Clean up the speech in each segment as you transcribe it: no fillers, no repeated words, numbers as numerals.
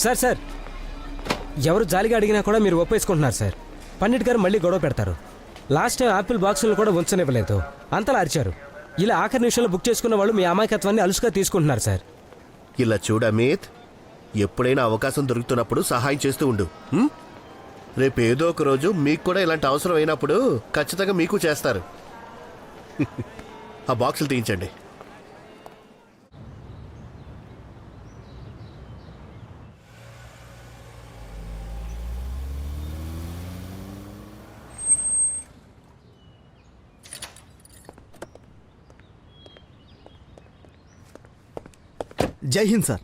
Sir sir ఎవరు జాలిగా అడిగినా కూడా మీరు ఒప్పేసుకుంటున్నారు సార్. పండిట్ గారు మళ్ళీ గొడవ పెడతారు. లాస్ట్ టైం యాపిల్ బాక్సులు కూడా ఉంచనివ్వలేదు, అంతలా అరిచారు. ఇలా ఆఖరి నిమిషంలో బుక్ చేసుకున్న వాళ్ళు మీ అమాయకత్వాన్ని అలుసుగా తీసుకుంటున్నారు సార్. ఇలా చూడు అమిత్, ఎప్పుడైనా అవకాశం దొరుకుతున్నప్పుడు సహాయం చేస్తూ ఉండు. రేపు ఏదో ఒక రోజు మీకు కూడా ఇలాంటి అవసరం అయినప్పుడు ఖచ్చితంగా మీకు చేస్తారు. ఆ బాక్సులు తీయించండి. జై హింద్ సార్.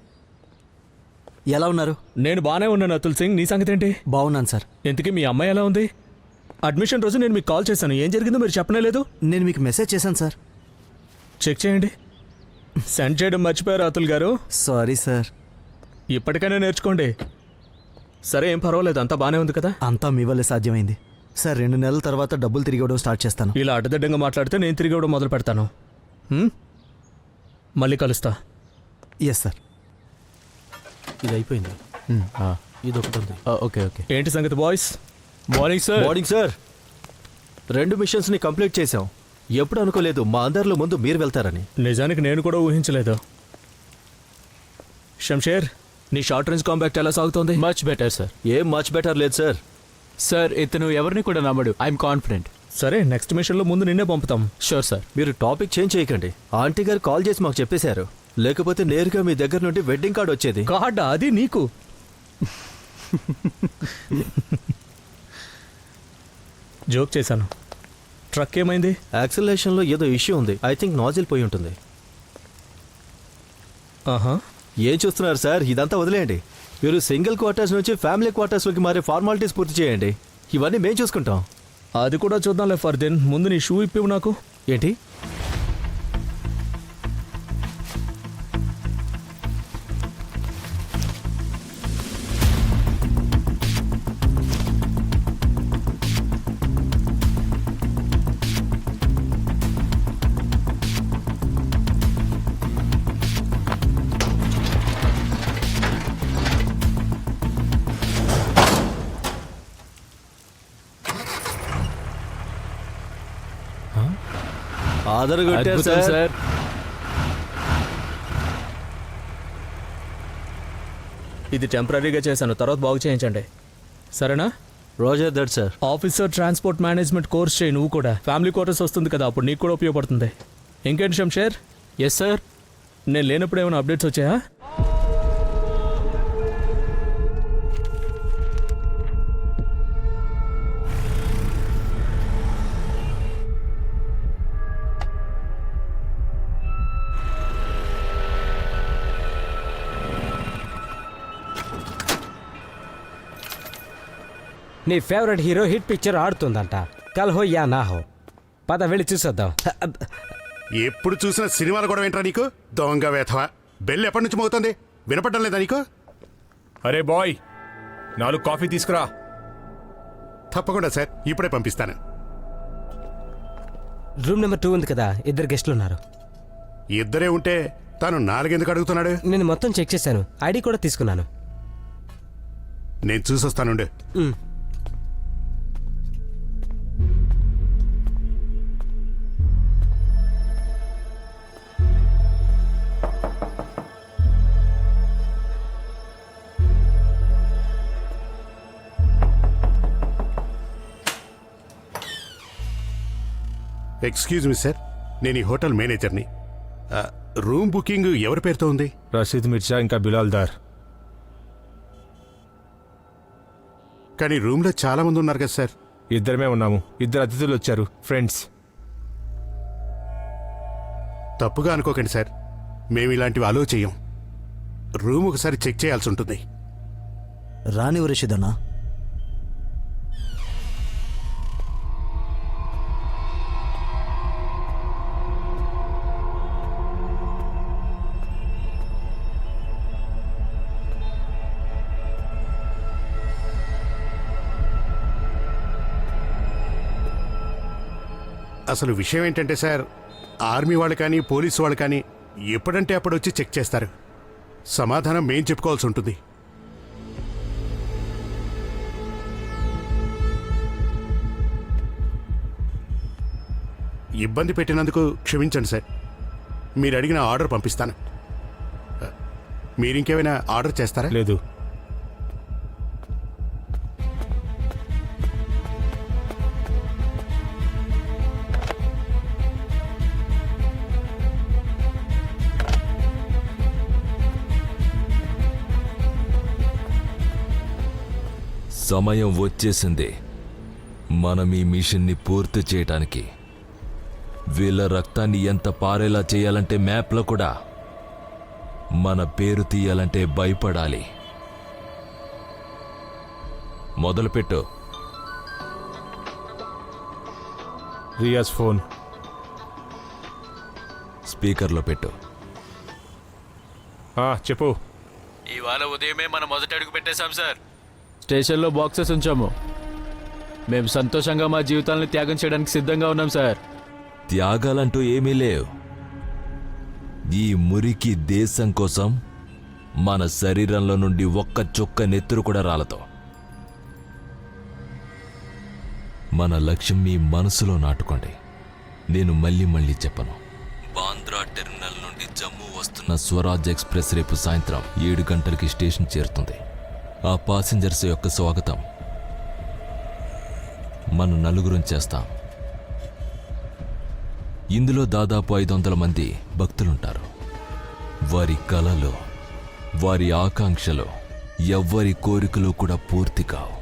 ఎలా ఉన్నారు? నేను బాగానే ఉన్నాను అతుల్ సింగ్. నీ సంగతి ఏంటి? బాగున్నాను సార్. ఇంతకీ మీ అమ్మాయి ఎలా ఉంది? అడ్మిషన్ రోజు నేను మీకు కాల్ చేశాను, ఏం జరిగిందో మీరు చెప్పనే లేదు. నేను మీకు మెసేజ్ చేశాను సార్. చెక్ చేయండి. సెండ్ చేయడం మర్చిపోయారు అతుల్ గారు. Sorry sir. ఇప్పటికైనా నేర్చుకోండి. సరే, ఏం పర్వాలేదు, అంతా బాగానే ఉంది కదా. అంతా మీ వల్లే సాధ్యమైంది సార్. 2 నెలల తర్వాత డబ్బులు తిరిగి ఇవ్వడం స్టార్ట్ చేస్తాను. ఇలా అడ్డదిడ్డంగా మాట్లాడితే నేను తిరిగి ఇవ్వడం మొదలు పెడతాను. మళ్ళీ కలుస్తా. Yes sir. ఇది అయిపోయింది, ఇది ఒకటి ఉంది. Okay okay. ఏంటి సంగతి boys? Morning sir. Morning sir. 2 మిషన్స్ని కంప్లీట్ చేశాం. ఎప్పుడు అనుకోలేదు మా అందరిలో ముందు మీరు వెళ్తారని. నిజానికి నేను కూడా ఊహించలేదు. షంషేర్, నీ షార్ట్ రేంజ్ కాంపాక్ట్ ఎలా సాగుతోంది? Much better sir. ఏం మచ్ బెటర్ లేదు సార్. సార్, ఇతను ఎవరిని కూడా నమ్మడు. I'm confident. సరే, నెక్స్ట్ మిషన్లో ముందు నిన్నే పంపుతాం. Sure sir. మీరు టాపిక్ చేంజ్ చేయకండి. ఆంటీ గారు కాల్ చేసి మాకు చెప్పేశారు, లేకపోతే నేరుగా మీ దగ్గర నుండి వెడ్డింగ్ కార్డ్ వచ్చేది. కార్డా? అది నీకు? జోక్ చేశాను. ట్రక్ ఏమైంది? యాక్సిలరేషన్లో ఏదో ఇష్యూ ఉంది. ఐ థింక్ నాజిల్ పోయి ఉంటుంది. ఆహా. ఏం చూస్తున్నారు సార్? ఇదంతా వదిలేయండి. మీరు సింగిల్ క్వార్టర్స్ నుంచి ఫ్యామిలీ క్వార్టర్స్లోకి మారే ఫార్మాలిటీస్ పూర్తి చేయండి. ఇవన్నీ మేము చూసుకుంటాం. అది కూడా చూద్దాంలే ఫర్దీన్. ముందు నీ షూ ఇప్పివు నాకు. ఏంటి? ఆదరగొట్టారు సార్. ఇది టెంపరీగా చేశాను, తర్వాత బాగు చేయించండి, సరేనా? Roger that sir. Officer transport management course చేయి నువ్వు కూడా. ఫ్యామిలీ క్వార్టర్స్ వస్తుంది కదా, అప్పుడు నీకు కూడా ఉపయోగపడుతుంది. ఇంకేంటి షంషేర్? Yes sir. నేను లేనప్పుడు ఏమైనా అప్డేట్స్ వచ్చాయా? నీ ఫేవరెట్ హీరో హిట్ పిక్చర్ ఆడుతుందంట. కల్ హో యా నా హో. పద వెళ్ళి చూసొద్దాం. ఎప్పుడు చూసిన సినిమాలు కూడా వింటరా నీకు? దొంగ వేధవా. బెల్ ఎప్పటి నుంచి మోగుతుంది? వినపడడం లేదా నీకు? అరే బాయ్, 4 కాఫీ తీసుకురా. తప్పకుండా సార్, ఇప్పుడే పంపిస్తాను. రూమ్ నెంబర్ 2 ఉంది కదా, 2 గెస్టులు ఉన్నారు. ఇద్దరే ఉంటే తాను 4 ఎందుకు అడుగుతున్నాడు? నేను మొత్తం చెక్ చేశాను, ఐడి కూడా తీసుకున్నాను. నేను చూసొస్తానుండు. ఎక్స్క్యూజ్ మీ సార్, నేను ఈ హోటల్ మేనేజర్ని. రూమ్ బుకింగ్ ఎవరి పేరుతో ఉంది? రషీద్ మిర్జా ఇంకా బిలాల్ దార్. కానీ రూమ్లో చాలా మంది ఉన్నారు కదా సార్. ఇద్దరమే ఉన్నాము. 2 అతిథులు వచ్చారు, ఫ్రెండ్స్. తప్పుగా అనుకోకండి సార్, మేము ఇలాంటివి అలో చెయ్యం. రూమ్ ఒకసారి చెక్ చేయాల్సి ఉంటుంది. రానివ్వు రషీద్ అన్నా. అసలు విషయం ఏంటంటే సార్, ఆర్మీ వాళ్ళు కానీ పోలీసు వాళ్ళు కానీ ఎప్పుడంటే అప్పుడు వచ్చి చెక్ చేస్తారు. సమాధానం మేం చెప్పుకోవాల్సి ఉంటుంది. ఇబ్బంది పెట్టినందుకు క్షమించండి సార్. మీరు అడిగిన ఆర్డర్ పంపిస్తాను. మీరు ఇంకేమైనా ఆర్డర్ చేస్తారా? లేదు. సమయం వచ్చేసింది. మనం ఈ మిషన్ని పూర్తి చేయటానికి. వీళ్ళ రక్తాన్ని ఎంత పారేలా చేయాలంటే మ్యాప్లో కూడా మన పేరు తీయాలంటే భయపడాలి. మొదలుపెట్టు. రియాజ్ ఫోన్ స్పీకర్లో పెట్టు. చెప్పు. ఇవాళ ఉదయమే మనం మొదటి అడుగు పెట్టేశాం సార్. స్టేషన్లో బాక్సెస్ ఉంచాము. మేము సంతోషంగా మా జీవితాలను త్యాగం చేయడానికి సిద్ధంగా ఉన్నాం సార్. త్యాగాలంటూ ఏమీ లేవు. ఈ మురికి దేశం కోసం మన శరీరంలో నుండి ఒక్క చుక్క నెత్తురు కూడా రాలతో. మన లక్ష్యం మీ మనసులో నాటుకోండి. నేను మళ్ళీ మళ్ళీ చెప్పను. బాంద్రా టెర్మినల్ నుండి జమ్మూ వస్తున్న స్వరాజ్ ఎక్స్ప్రెస్ రేపు సాయంత్రం 7 గంటలకి స్టేషన్ చేరుతుంది. ఆ పాసింజర్స్ యొక్క స్వాగతం మనం నలుగురం చేస్తాం. ఇందులో దాదాపు 500 మంది భక్తులుంటారు. వారి కలలు, వారి ఆకాంక్షలు, ఎవ్వరి కోరికలు కూడా పూర్తి కావు.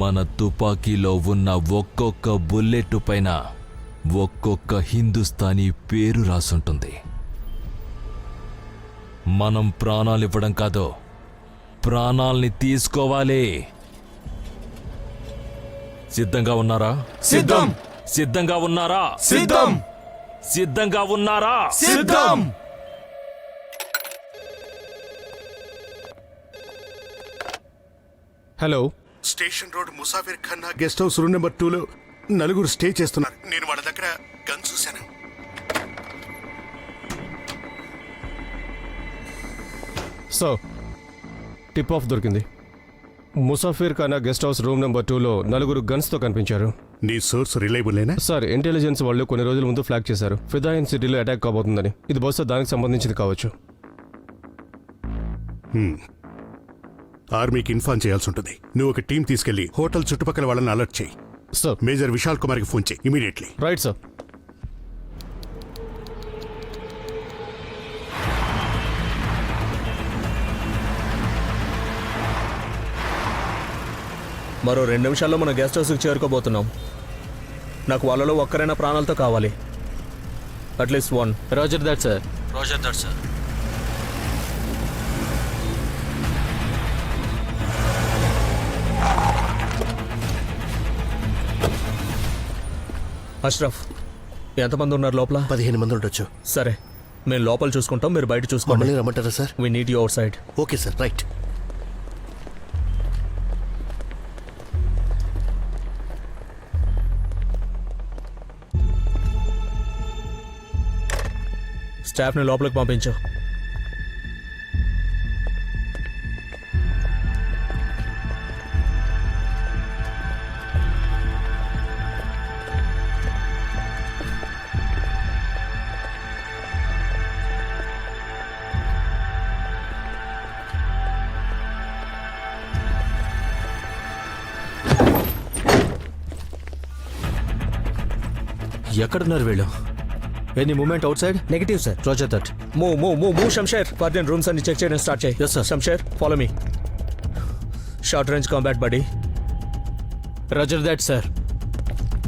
మన తుపాకీలో ఉన్న ఒక్కొక్క బుల్లెట్ పైన ఒక్కొక్క హిందుస్థానీ పేరు రాసుంటుంది. మనం ప్రాణాలివ్వడం కాదు, ప్రాణాల్ని తీసుకోవాలి. సిద్ధంగా ఉన్నారా? సిద్ధం. సిద్ధంగా ఉన్నారా? సిద్ధం. సిద్ధంగా ఉన్నారా? సిద్ధం. Hello, station road Musafir Khanna guest house room number 2లో నలుగురు స్టే చేస్తున్నారు. నేను వాళ్ళ దగ్గర గన్ చూశాను. సార్ టిప్ ఆఫ్ దొరికింది. Musafir Khana guest house room number 2లో నలుగురు గన్స్తో కనిపించారు. నీ సోర్స్ రిలయబుల్లేనా? సార్, ఇంటెలిజెన్స్ వాళ్ళు కొన్ని రోజుల ముందు ఫ్లాగ్ చేశారు ఫిదాయిన్ సిటీలో అటాక్ కాబోతుందని. ఇది బహుశా దానికి సంబంధించింది కావచ్చు. ఆర్మీకి ఇన్ఫార్మ్ చేయాల్సి ఉంటుంది. నువ్వు ఒక టీం తీసుకెళ్లి హోటల్ చుట్టుపక్కల వాళ్ళని అలర్ట్ చేయి. సార్. మేజర్ విశాల్ కుమార్కి ఫోన్ చేయి ఇమీడియట్లీ. Right sir. మరో 2 నిమిషాల్లో మన గెస్ట్ హౌస్కి చేరుకోబోతున్నాం. నాకు వాళ్ళలో ఒక్కరైనా ప్రాణాలతో కావాలి. At least 1. Roger that sir. Roger that sir. Ashraf, ఎంతమంది ఉన్నారు లోపల? 15 మంది ఉండొచ్చు. సరే, మేము లోపల చూసుకుంటాం, మీరు బయట చూసుకోండి. మమ్మల్ని రమ్మంటారా sir? We need you outside. Okay sir, right. స్టాఫ్ని లోపలికి పంపించు. ఎక్కడున్నారు వీళ్ళు? Any moment outside? Negative sir. Roger that. Move Shamsher. Further rooms అన్ని చెక్ చేయడం స్టార్ట్ చేయి. Yes, sir. Shamsher, follow me. Short range combat buddy. Roger that sir.